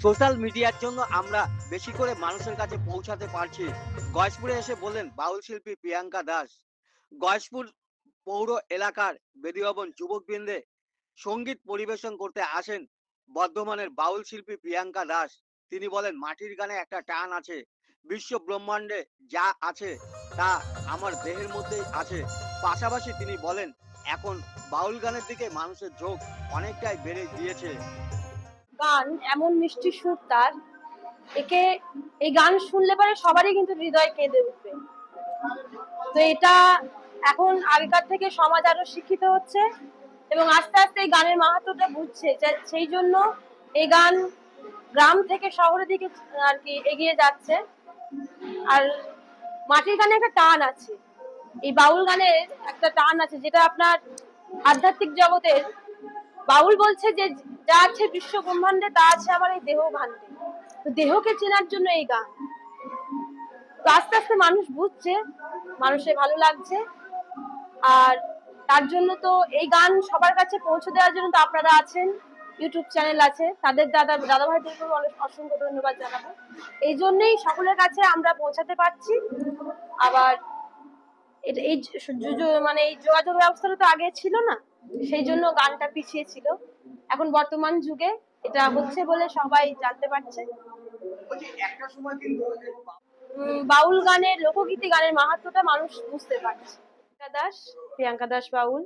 Social মিডিয়ার জন্য আমরা বেশি করে মানুষের কাছে পৌঁছাতে পারছি। গয়েশপুরে এসে বললেন বাউল শিল্পী প্রিয়াঙ্কা দাস। গয়েশপুর পৌর এলাকার বেদীভবন যুবকবৃন্দে সঙ্গীত পরিবেশন করতে আসেন বর্ধমানের বাউল শিল্পী প্রিয়াঙ্কা দাস। তিনি বলেন মাটির গানে একটা টান আছে। বিশ্ব ব্রহ্মাণ্ডে যা আছে তা আমার দেহের মধ্যেই আছে। পাশাপাশি তিনি বলেন এখন বাউল গানের দিকে মানুষের ঝোঁক অনেকটাই বেড়ে গিয়েছে। গান এমন মিষ্টি সুর তার, একে এই গান শুনলে পরে সবারই কিন্তু হৃদয় কেঁদে উঠবে। তো এটা এখন আগেকার থেকে সমাজ আরো শিক্ষিত হচ্ছে এবং আস্তে আস্তে এই গানের মাহাত্ম্যটা বুঝছে, সেই জন্য এই গান গ্রাম থেকে শহরের দিকে আর কি এগিয়ে যাচ্ছে। আর মাটির গানে একটা টান আছে, এই বাউল গানের একটা টান আছে, যেটা আপনার আধ্যাত্মিক জগতের। বাউল বলছে যে যা আছে বিশ্ব ব্রহ্মাণ্ডে তা আছে আমার এই দেহ ভাণ্ডে। তো দেহকে চেনার জন্য এই গান। তো আস্তে আস্তে মানুষ বুঝছে, মানুষের ভালো লাগছে। আর তার জন্য তো এই গান সবার কাছে পৌঁছে দেওয়ার জন্য তো আপনারা আছেন, ইউটিউব চ্যানেল আছে, তাদের দাদা ভাইদেরকে অসংখ্য ধন্যবাদ জানাবো। এই জন্যই সকলের কাছে আমরা পৌঁছাতে পারছি। আবার এই মানে এই যোগাযোগ ব্যবস্থাটা তো আগে ছিল না, সেই জন্য গানটা পিছিয়ে ছিল। এখন বর্তমান যুগে এটা হচ্ছে বলে সবাই জানতে পারছে। একটা সময় কিন্তু বাউল গানের, লোকগীতি গানের মাহাত্ম্যটা মানুষ বুঝতে পারছে। প্রিয়াঙ্কা দাস বাউল।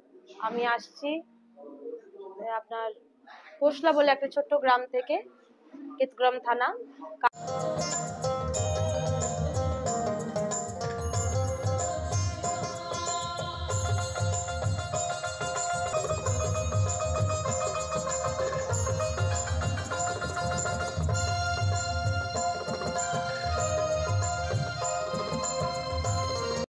আমি আসছি আপনার পোশলা বলে একটা ছোট্ট গ্রাম থেকে, কেতগ্রাম থানা।